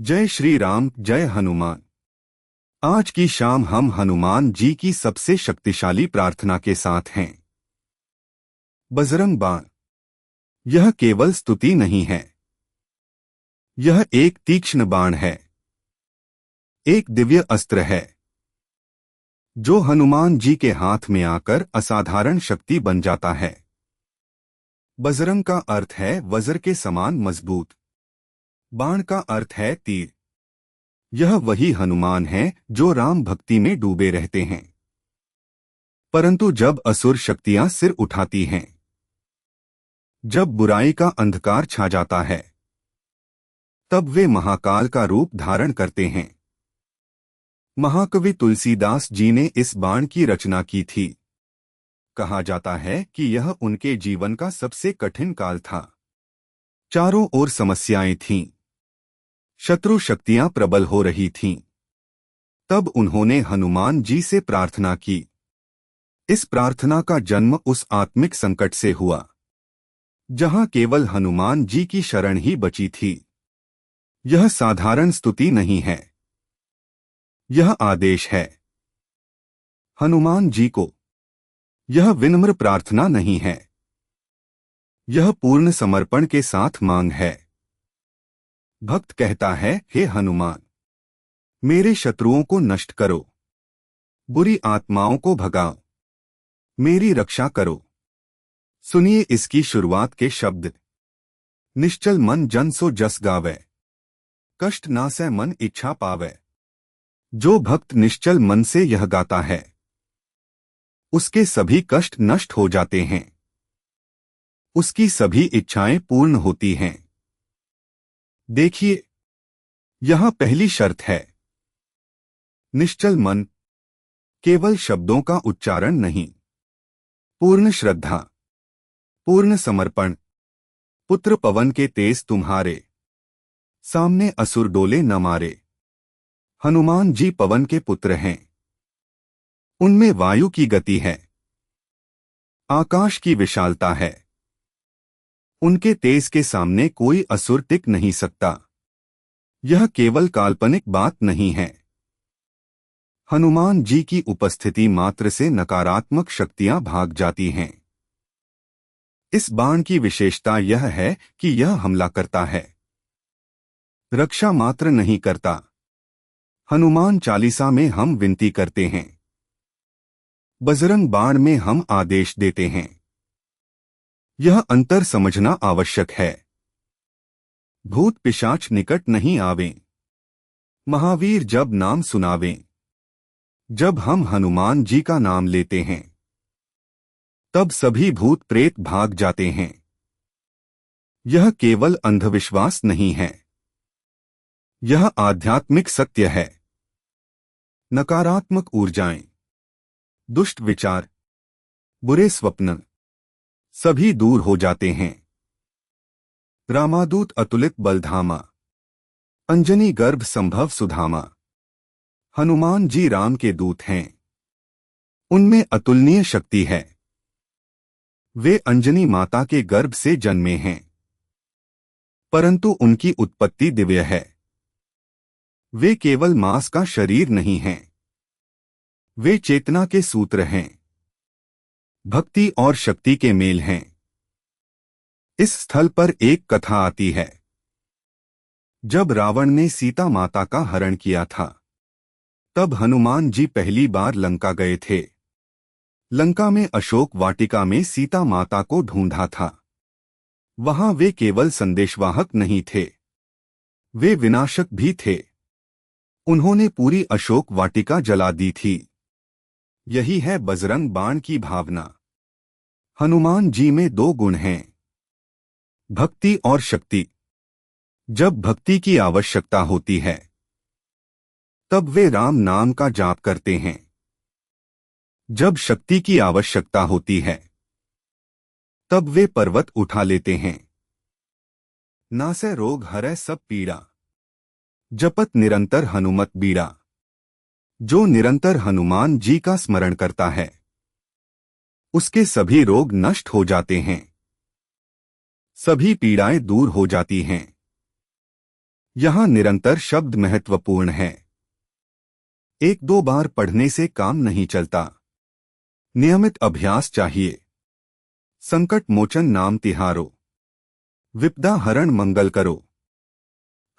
जय श्री राम, जय हनुमान। आज की शाम हम हनुमान जी की सबसे शक्तिशाली प्रार्थना के साथ हैं। बजरंग बाण। यह केवल स्तुति नहीं है, यह एक तीक्ष्ण बाण है, एक दिव्य अस्त्र है जो हनुमान जी के हाथ में आकर असाधारण शक्ति बन जाता है। बजरंग का अर्थ है वज्र के समान मजबूत, बाण का अर्थ है तीर। यह वही हनुमान है जो राम भक्ति में डूबे रहते हैं, परंतु जब असुर शक्तियां सिर उठाती हैं, जब बुराई का अंधकार छा जाता है, तब वे महाकाल का रूप धारण करते हैं। महाकवि तुलसीदास जी ने इस बाण की रचना की थी। कहा जाता है कि यह उनके जीवन का सबसे कठिन काल था। चारों ओर समस्याएं थीं, शत्रु शक्तियां प्रबल हो रही थीं। तब उन्होंने हनुमान जी से प्रार्थना की। इस प्रार्थना का जन्म उस आत्मिक संकट से हुआ जहां केवल हनुमान जी की शरण ही बची थी। यह साधारण स्तुति नहीं है, यह आदेश है। हनुमान जी को यह विनम्र प्रार्थना नहीं है, यह पूर्ण समर्पण के साथ मांग है। भक्त कहता है, हे हनुमान, मेरे शत्रुओं को नष्ट करो, बुरी आत्माओं को भगाओ, मेरी रक्षा करो। सुनिए इसकी शुरुआत के शब्द। निश्चल मन जन सो जस गावे, कष्ट नासै मन इच्छा पावे। जो भक्त निश्चल मन से यह गाता है, उसके सभी कष्ट नष्ट हो जाते हैं, उसकी सभी इच्छाएं पूर्ण होती हैं। देखिए, यहां पहली शर्त है निश्चल मन। केवल शब्दों का उच्चारण नहीं, पूर्ण श्रद्धा, पूर्ण समर्पण। पुत्र पवन के तेज तुम्हारे, सामने असुर डोले न मारे। हनुमान जी पवन के पुत्र हैं। उनमें वायु की गति है, आकाश की विशालता है। उनके तेज के सामने कोई असुर टिक नहीं सकता। यह केवल काल्पनिक बात नहीं है। हनुमान जी की उपस्थिति मात्र से नकारात्मक शक्तियां भाग जाती हैं। इस बाण की विशेषता यह है कि यह हमला करता है, रक्षा मात्र नहीं करता। हनुमान चालीसा में हम विनती करते हैं, बजरंग बाण में हम आदेश देते हैं। यह अंतर समझना आवश्यक है। भूत पिशाच निकट नहीं आवें, महावीर जब नाम सुनावें। जब हम हनुमान जी का नाम लेते हैं, तब सभी भूत प्रेत भाग जाते हैं। यह केवल अंधविश्वास नहीं है, यह आध्यात्मिक सत्य है। नकारात्मक ऊर्जाएं, दुष्ट विचार, बुरे स्वप्न सभी दूर हो जाते हैं। रामादूत अतुलित बलधामा, अंजनी गर्भ संभव सुधामा। हनुमान जी राम के दूत हैं। उनमें अतुलनीय शक्ति है। वे अंजनी माता के गर्भ से जन्मे हैं, परंतु उनकी उत्पत्ति दिव्य है। वे केवल मांस का शरीर नहीं हैं, वे चेतना के सूत्र हैं, भक्ति और शक्ति के मेल हैं। इस स्थल पर एक कथा आती है। जब रावण ने सीता माता का हरण किया था, तब हनुमान जी पहली बार लंका गए थे। लंका में अशोक वाटिका में सीता माता को ढूंढा था। वहां वे केवल संदेशवाहक नहीं थे, वे विनाशक भी थे। उन्होंने पूरी अशोक वाटिका जला दी थी। यही है बजरंग बाण की भावना। हनुमान जी में दो गुण हैं, भक्ति और शक्ति। जब भक्ति की आवश्यकता होती है, तब वे राम नाम का जाप करते हैं। जब शक्ति की आवश्यकता होती है, तब वे पर्वत उठा लेते हैं। नासै रोग हरै सब पीड़ा, जपत निरंतर हनुमत बीड़ा। जो निरंतर हनुमान जी का स्मरण करता है, उसके सभी रोग नष्ट हो जाते हैं, सभी पीड़ाएं दूर हो जाती हैं। यहाँ निरंतर शब्द महत्वपूर्ण है। एक दो बार पढ़ने से काम नहीं चलता, नियमित अभ्यास चाहिए। संकट मोचन नाम तिहारो, विपदा हरण मंगल करो।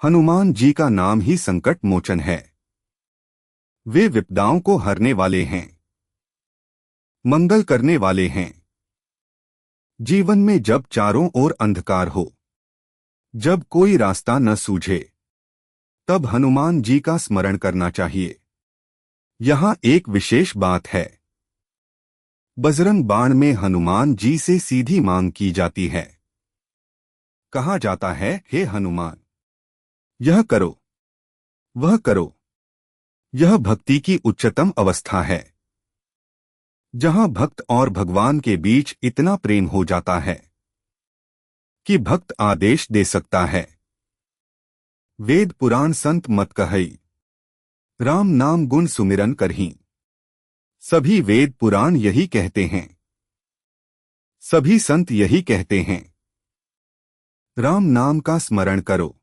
हनुमान जी का नाम ही संकट मोचन है। वे विपदाओं को हरने वाले हैं, मंगल करने वाले हैं। जीवन में जब चारों ओर अंधकार हो, जब कोई रास्ता न सूझे, तब हनुमान जी का स्मरण करना चाहिए। यहाँ एक विशेष बात है। बजरंग बाण में हनुमान जी से सीधी मांग की जाती है। कहा जाता है, हे हनुमान, यह करो, वह करो। यह भक्ति की उच्चतम अवस्था है, जहां भक्त और भगवान के बीच इतना प्रेम हो जाता है कि भक्त आदेश दे सकता है। वेद पुराण संत मत कहई, राम नाम गुण सुमिरन करहीं। सभी वेद पुराण यही कहते हैं, सभी संत यही कहते हैं। राम नाम का स्मरण करो,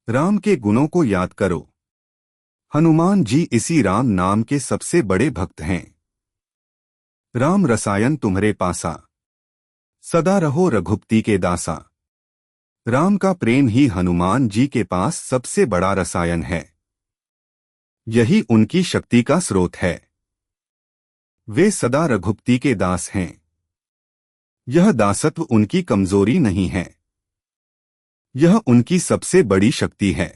राम के गुणों को याद करो। हनुमान जी इसी राम नाम के सबसे बड़े भक्त हैं। राम रसायन तुम्हरे पासा, सदा रहो रघुपति के दासा। राम का प्रेम ही हनुमान जी के पास सबसे बड़ा रसायन है। यही उनकी शक्ति का स्रोत है। वे सदा रघुपति के दास हैं। यह दासत्व उनकी कमजोरी नहीं है, यह उनकी सबसे बड़ी शक्ति है।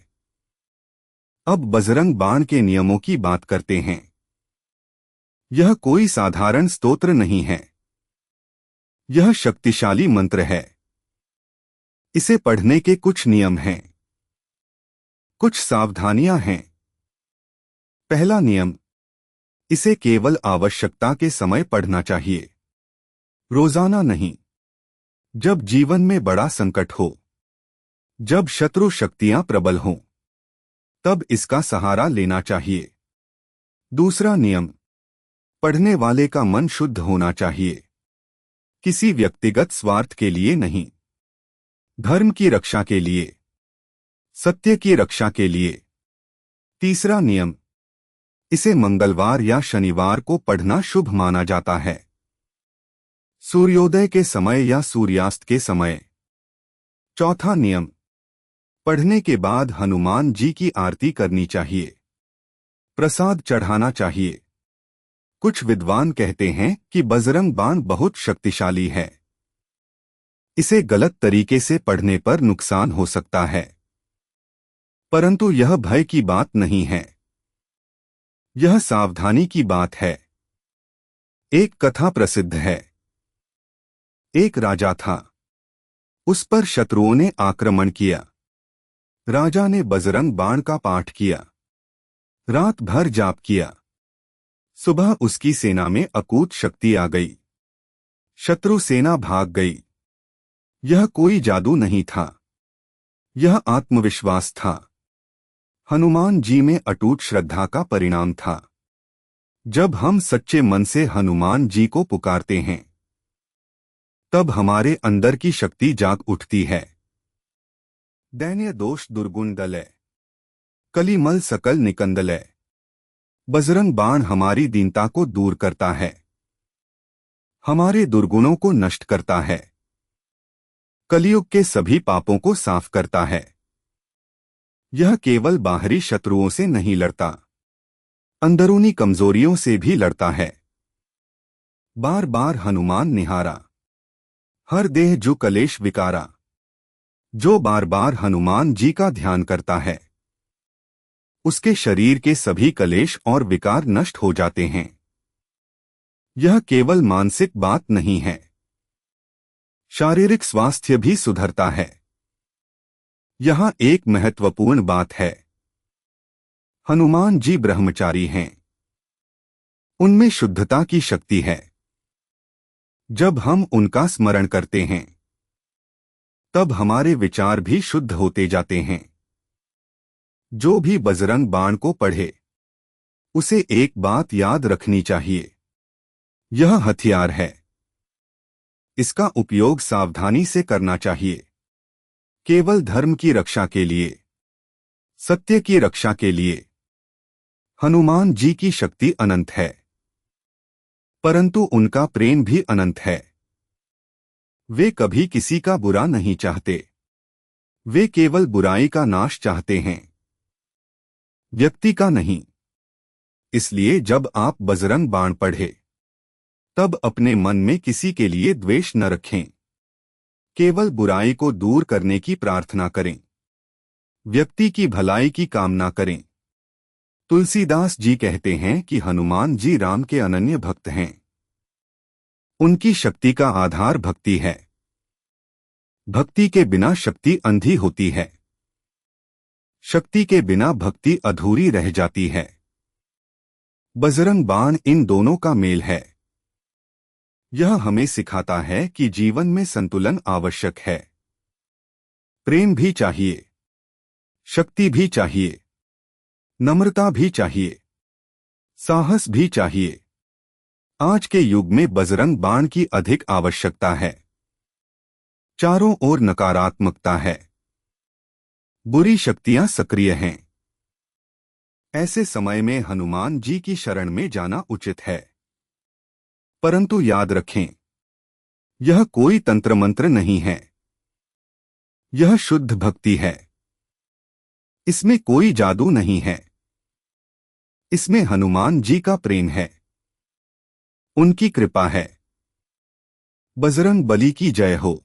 अब बजरंग बाण के नियमों की बात करते हैं। यह कोई साधारण स्तोत्र नहीं है, यह शक्तिशाली मंत्र है। इसे पढ़ने के कुछ नियम हैं, कुछ सावधानियां हैं। पहला नियम, इसे केवल आवश्यकता के समय पढ़ना चाहिए, रोजाना नहीं। जब जीवन में बड़ा संकट हो, जब शत्रु शक्तियां प्रबल हों, तब इसका सहारा लेना चाहिए। दूसरा नियम, पढ़ने वाले का मन शुद्ध होना चाहिए, किसी व्यक्तिगत स्वार्थ के लिए नहीं, धर्म की रक्षा के लिए, सत्य की रक्षा के लिए। तीसरा नियम, इसे मंगलवार या शनिवार को पढ़ना शुभ माना जाता है, सूर्योदय के समय या सूर्यास्त के समय। चौथा नियम, पढ़ने के बाद हनुमान जी की आरती करनी चाहिए, प्रसाद चढ़ाना चाहिए। कुछ विद्वान कहते हैं कि बजरंग बाण बहुत शक्तिशाली है, इसे गलत तरीके से पढ़ने पर नुकसान हो सकता है, परंतु यह भय की बात नहीं है, यह सावधानी की बात है। एक कथा प्रसिद्ध है। एक राजा था, उस पर शत्रुओं ने आक्रमण किया। राजा ने बजरंग बाण का पाठ किया, रात भर जाप किया। सुबह उसकी सेना में अकूत शक्ति आ गई, शत्रु सेना भाग गई। यह कोई जादू नहीं था, यह आत्मविश्वास था, हनुमान जी में अटूट श्रद्धा का परिणाम था। जब हम सच्चे मन से हनुमान जी को पुकारते हैं, तब हमारे अंदर की शक्ति जाग उठती है। दैन्य दोष दुर्गुण दलय, कलिमल सकल निकंदलय। बजरंग बाण हमारी दीनता को दूर करता है, हमारे दुर्गुणों को नष्ट करता है, कलियुग के सभी पापों को साफ करता है। यह केवल बाहरी शत्रुओं से नहीं लड़ता, अंदरूनी कमजोरियों से भी लड़ता है। बार बार हनुमान निहारा, हर देह जो कलेश विकारा। जो बार बार हनुमान जी का ध्यान करता है, उसके शरीर के सभी कलेश और विकार नष्ट हो जाते हैं। यह केवल मानसिक बात नहीं है, शारीरिक स्वास्थ्य भी सुधरता है। यहाँ एक महत्वपूर्ण बात है, हनुमान जी ब्रह्मचारी हैं, उनमें शुद्धता की शक्ति है। जब हम उनका स्मरण करते हैं, तब हमारे विचार भी शुद्ध होते जाते हैं। जो भी बजरंग बाण को पढ़े, उसे एक बात याद रखनी चाहिए, यह हथियार है, इसका उपयोग सावधानी से करना चाहिए, केवल धर्म की रक्षा के लिए। सत्य की रक्षा के लिए हनुमान जी की शक्ति अनंत है, परंतु उनका प्रेम भी अनंत है। वे कभी किसी का बुरा नहीं चाहते, वे केवल बुराई का नाश चाहते हैं, व्यक्ति का नहीं। इसलिए जब आप बजरंग बाण पढ़े तब अपने मन में किसी के लिए द्वेष न रखें, केवल बुराई को दूर करने की प्रार्थना करें, व्यक्ति की भलाई की कामना करें। तुलसीदास जी कहते हैं कि हनुमान जी राम के अनन्य भक्त हैं। उनकी शक्ति का आधार भक्ति है। भक्ति के बिना शक्ति अंधी होती है, शक्ति के बिना भक्ति अधूरी रह जाती है। बजरंग बाण इन दोनों का मेल है। यह हमें सिखाता है कि जीवन में संतुलन आवश्यक है। प्रेम भी चाहिए, शक्ति भी चाहिए, नम्रता भी चाहिए, साहस भी चाहिए। आज के युग में बजरंग बाण की अधिक आवश्यकता है। चारों ओर नकारात्मकता है, बुरी शक्तियां सक्रिय हैं। ऐसे समय में हनुमान जी की शरण में जाना उचित है। परंतु याद रखें, यह कोई तंत्र मंत्र नहीं है, यह शुद्ध भक्ति है। इसमें कोई जादू नहीं है, इसमें हनुमान जी का प्रेम है, उनकी कृपा है। बजरंग बली की जय हो।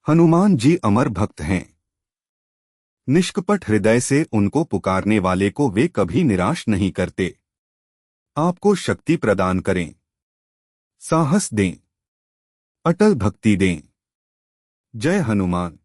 हनुमान जी अमर भक्त हैं। निष्कपट हृदय से उनको पुकारने वाले को वे कभी निराश नहीं करते। आपको शक्ति प्रदान करें, साहस दें, अटल भक्ति दें। जय हनुमान।